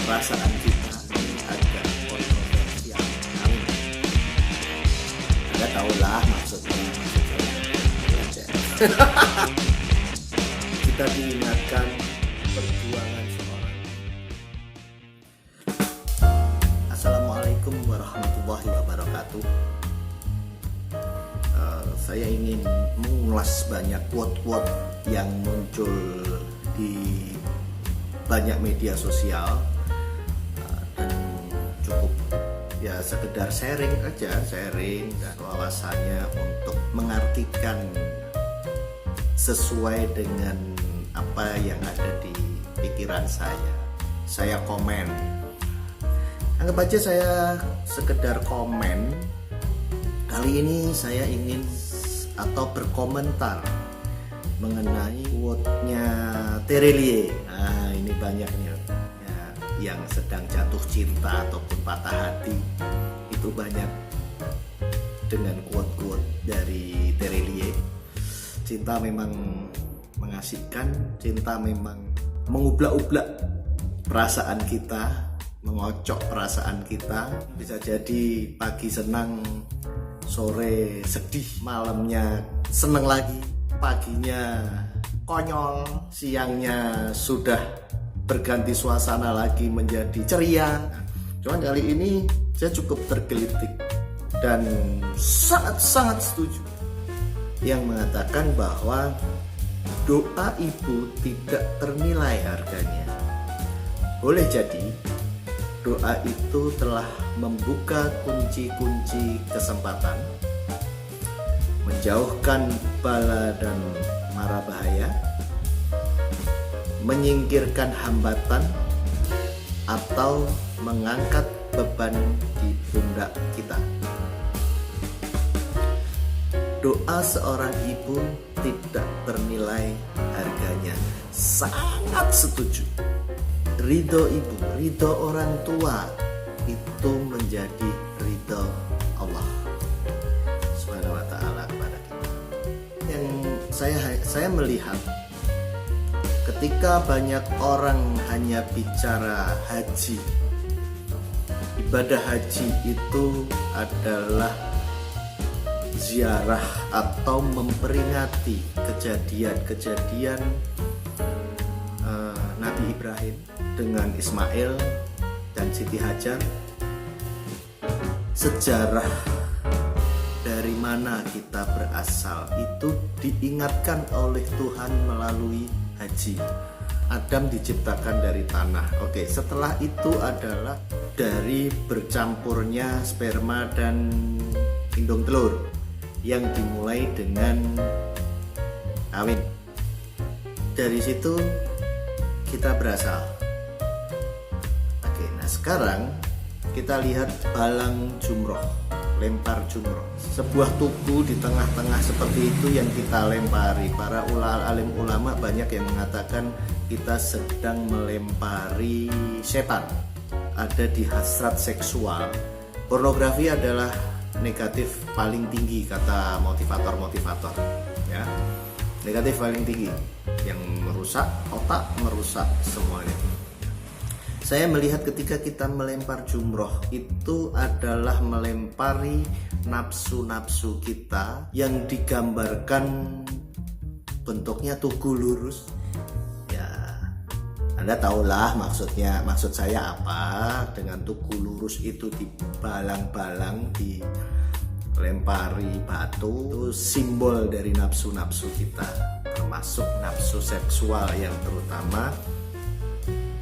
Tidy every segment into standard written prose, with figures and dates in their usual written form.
perasaan kita agak kontroversial. Anda tahulah maksudnya. Kita diingatkan perjuangan seorang. Assalamualaikum warahmatullahi wabarakatuh. Saya ingin mengulas banyak quote-quote yang muncul di banyak media sosial dan cukup ya sekedar sharing dan wawasannya untuk mengartikan sesuai dengan apa yang ada di pikiran saya. Saya komen. Anggap aja saya sekedar komen. Kali ini saya ingin atau berkomentar mengenai quote-nya Terelie. Nah, ini banyaknya ya, yang sedang jatuh cinta ataupun patah hati itu banyak dengan quote-quote dari Terelie. Cinta memang mengasihkan, cinta memang mengublak-ublak perasaan kita, mengocok perasaan kita. Bisa jadi pagi senang, sore sedih, malamnya seneng lagi, paginya konyol, siangnya sudah berganti suasana lagi menjadi ceria. Cuman kali ini saya cukup tergelitik dan sangat-sangat setuju yang mengatakan bahwa doa ibu tidak ternilai harganya. Boleh jadi doa itu telah membuka kunci-kunci kesempatan, menjauhkan bala dan mara bahaya, menyingkirkan hambatan, atau mengangkat beban di pundak kita. Doa seorang ibu tidak ternilai harganya. Sangat setuju. Ridho ibu, ridho orang tua itu menjadi ridho Allah Subhanahu wa ta'ala kepada kita. Yang saya melihat ketika banyak orang hanya bicara haji, ibadah haji itu adalah ziarah atau memperingati kejadian-kejadian Nabi Ibrahim dengan Ismail dan Siti Hajar. Sejarah dari mana kita berasal itu diingatkan oleh Tuhan melalui haji. Adam diciptakan dari tanah. Oke, setelah itu adalah dari bercampurnya sperma dan indung telur yang dimulai dengan kawin. Dari situ kita berasal. Oke, nah sekarang kita lihat balang jumroh, lempar jumroh. Sebuah tugu di tengah-tengah seperti itu yang kita lempari. Para alim ulama banyak yang mengatakan kita sedang melempari setan. Ada di hasrat seksual. Pornografi adalah negatif paling tinggi kata motivator ya. Negatif paling tinggi yang merusak otak, merusak semuanya. Saya melihat ketika kita melempar jumroh itu adalah melempari nafsu-nafsu kita yang digambarkan bentuknya tugu lurus. Ya, Anda tahulah maksud saya apa dengan tugu lurus itu dibalang-balang, dilempari batu. Itu simbol dari nafsu-nafsu kita, termasuk nafsu seksual yang terutama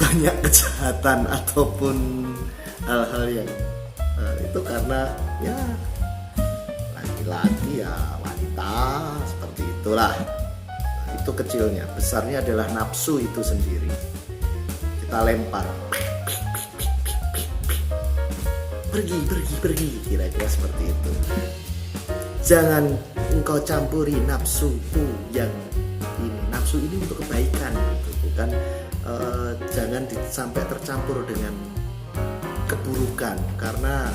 banyak kejahatan ataupun hal-hal yang itu karena ya laki-laki ya wanita seperti itulah. Itu kecilnya, besarnya adalah nafsu itu sendiri. Kita lempar, pergi, kira-kira seperti itu. Jangan engkau campuri nafsuku yang ini. Nafsu ini untuk kebaikan gitu, bukan jangan sampai tercampur dengan keburukan, karena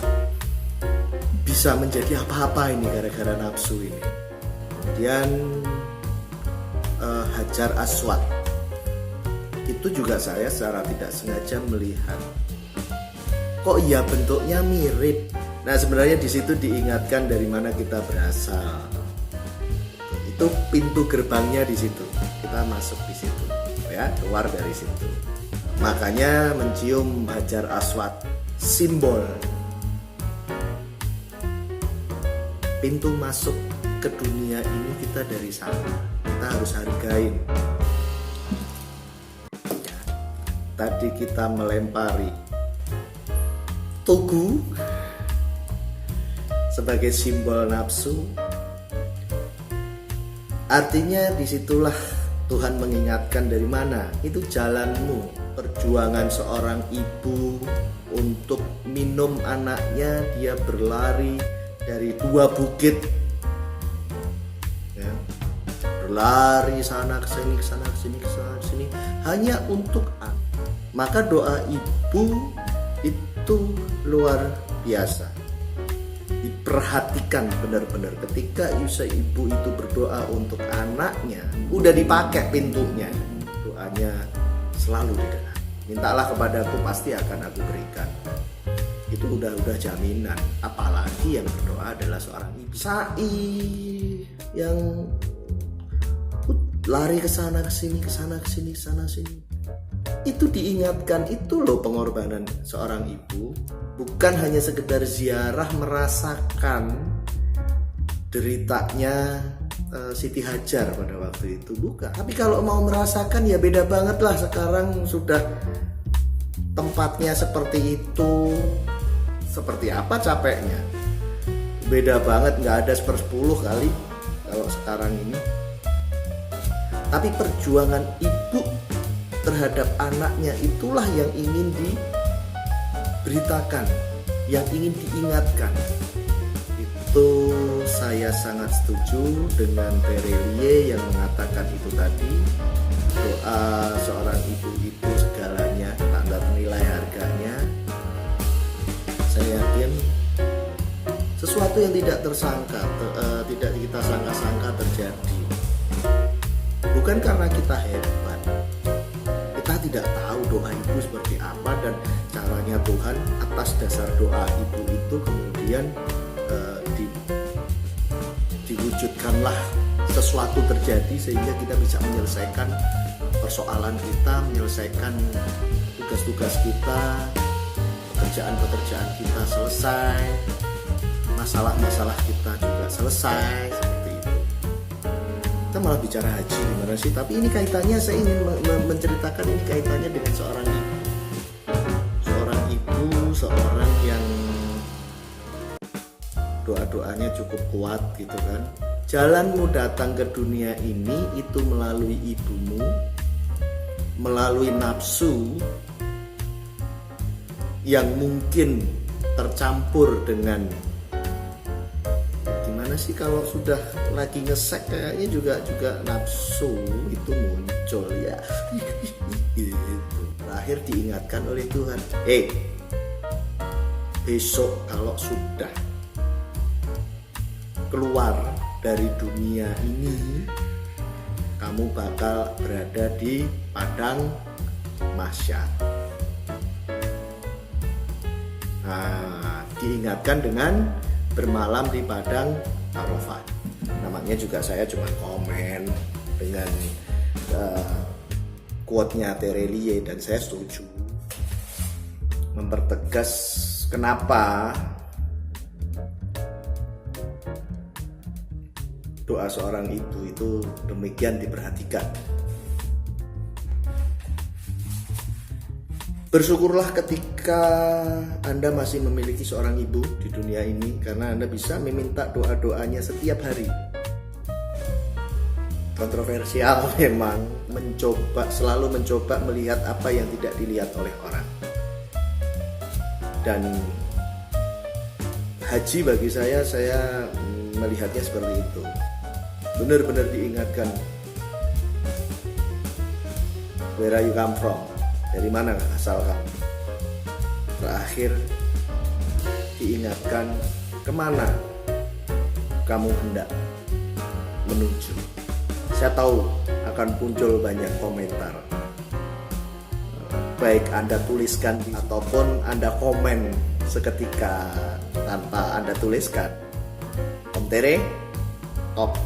bisa menjadi apa-apa ini gara-gara nafsu ini. Kemudian Hajar Aswad itu juga saya secara tidak sengaja melihat, kok ya bentuknya mirip. Nah sebenarnya di situ diingatkan dari mana kita berasal. Itu pintu gerbangnya di situ. Kita masuk di situ, ya, keluar dari situ. Makanya mencium Hajar Aswad, simbol pintu masuk ke dunia ini kita dari sana. Kita harus hargain. Ya. Tadi kita melempari tugu sebagai simbol nafsu. Artinya disitulah Tuhan mengingatkan dari mana itu jalanmu, perjuangan seorang ibu untuk minum anaknya. Dia berlari dari 2 bukit, ya, berlari sana ke sini, sana ke sini, ke sana ke sini, hanya untuk anak. Maka doa ibu itu luar biasa. Diperhatikan benar-benar ketika ibu itu berdoa untuk anaknya, udah dipakai pintunya, doanya selalu didengar. Mintalah kepadaku, pasti akan aku berikan. Itu udah jaminan. Apalagi yang berdoa adalah seorang ibu. Sai yang lari ke sana ke sini, ke sana ke sini, sana sini. Itu diingatkan, itu loh pengorbanan seorang ibu. Bukan hanya sekedar ziarah merasakan deritanya Siti Hajar pada waktu itu, bukan. Tapi kalau mau merasakan ya beda banget lah. Sekarang sudah tempatnya seperti itu. Seperti apa capeknya? Beda banget, nggak ada 1/10 kali kalau sekarang ini. Tapi perjuangan ibu terhadap anaknya itulah yang ingin diberitakan, yang ingin diingatkan. Itu saya sangat setuju dengan Terelie yang mengatakan itu tadi. Doa seorang ibu itu segalanya, tak ternilai harganya. Saya yakin sesuatu yang tidak tersangka, tidak kita sangka-sangka terjadi. Bukan karena kita hebat, kita tidak tahu doa ibu seperti apa dan caranya Tuhan atas dasar doa ibu itu kemudian diwujudkanlah sesuatu terjadi sehingga kita bisa menyelesaikan persoalan kita, menyelesaikan tugas-tugas kita, pekerjaan-pekerjaan kita selesai, masalah-masalah kita juga selesai, seperti itu. Kita malah bicara haji gimana sih? Tapi ini kaitannya, saya ingin menceritakan ini kaitannya dengan seorang ibu, seorang yang doa-doanya cukup kuat gitu kan. Jalanmu datang ke dunia ini itu melalui ibumu, melalui nafsu yang mungkin tercampur dengan, gimana sih kalau sudah lagi ngesek kayaknya juga nafsu itu muncul ya. Gitu. Terakhir diingatkan oleh Tuhan, besok kalau sudah keluar dari dunia ini, kamu bakal berada di padang mahsyar. Nah, diingatkan dengan bermalam di padang Arafah. Namanya juga saya cuma komen dengan quote-nya Terelie dan saya setuju. Mempertegas kenapa doa seorang ibu itu demikian diperhatikan. Bersyukurlah ketika Anda masih memiliki seorang ibu di dunia ini, karena Anda bisa meminta doa-doanya setiap hari. Kontroversial memang, selalu mencoba melihat apa yang tidak dilihat oleh orang. Dan haji bagi saya melihatnya seperti itu. Benar-benar diingatkan, where you come from, dari mana asal kamu. Terakhir diingatkan kemana kamu hendak menuju. Saya tahu akan muncul banyak komentar. baik Anda tuliskan ataupun Anda komen seketika tanpa Anda tuliskan. Om Tere, top.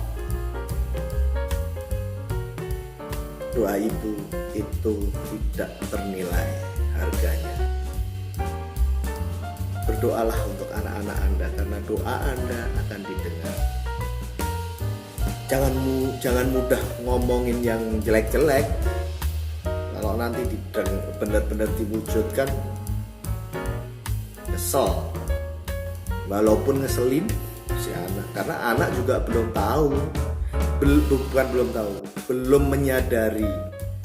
Doa ibu itu tidak ternilai harganya. Berdoalah untuk anak-anak Anda karena doa Anda akan didengar. Jangan mudah ngomongin yang jelek-jelek. Kalau nanti benar-benar diwujudkan, kesel. Walaupun ngeselin si anak, karena anak juga belum tahu, belum menyadari.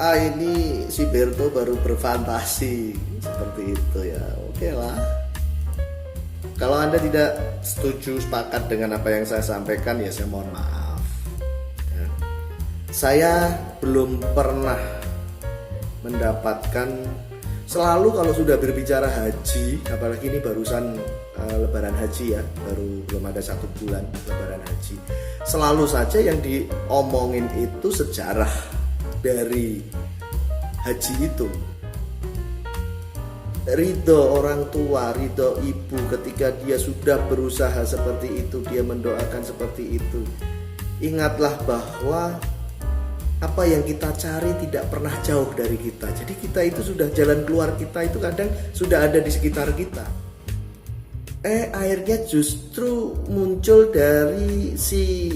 Ini si Berto baru berfantasi seperti itu ya. Oke lah. Kalau Anda tidak setuju, sepakat dengan apa yang saya sampaikan, ya saya mohon maaf. Saya belum pernah mendapatkan, selalu kalau sudah berbicara haji, apalagi ini barusan lebaran haji ya, belum ada 1 bulan lebaran haji, selalu saja yang diomongin itu sejarah dari haji itu. Ridho orang tua, ridho ibu ketika dia sudah berusaha seperti itu, dia mendoakan seperti itu. Ingatlah bahwa apa yang kita cari tidak pernah jauh dari kita. Jadi kita itu sudah, jalan keluar kita itu kadang sudah ada di sekitar kita. Akhirnya justru muncul dari si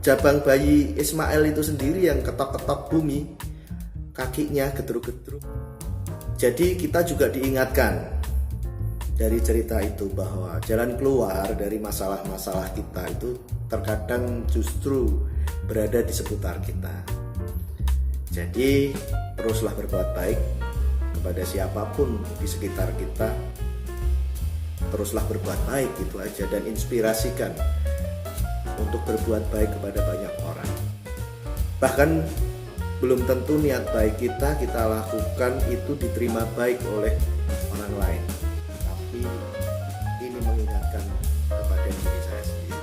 jabang bayi Ismail itu sendiri yang ketok-ketok bumi, kakinya gedruk-gedruk. Jadi kita juga diingatkan dari cerita itu bahwa jalan keluar dari masalah-masalah kita itu terkadang justru berada di seputar kita. Jadi teruslah berbuat baik kepada siapapun di sekitar kita. Teruslah berbuat baik, itu aja, dan inspirasikan untuk berbuat baik kepada banyak orang. Bahkan belum tentu niat baik kita lakukan itu diterima baik oleh orang lain. Tapi ini mengingatkan kepada diri saya sendiri.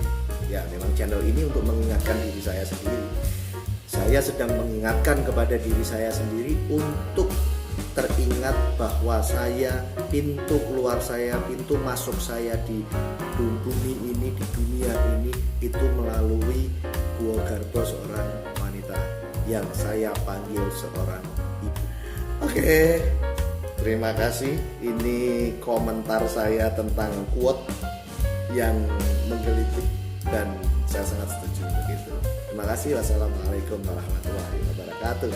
Ya, memang channel ini untuk mengingatkan diri saya sendiri. Saya sedang mengingatkan kepada diri saya sendiri untuk teringat bahwa saya, pintu keluar saya, pintu masuk saya di bumi ini, di dunia ini, itu melalui Guo Garbo, seorang wanita yang saya panggil seorang ibu. Oke, terima kasih. Ini komentar saya tentang quote yang menggelitik dan saya sangat setuju begitu. Terima kasih. Wassalamualaikum warahmatullahi wabarakatuh.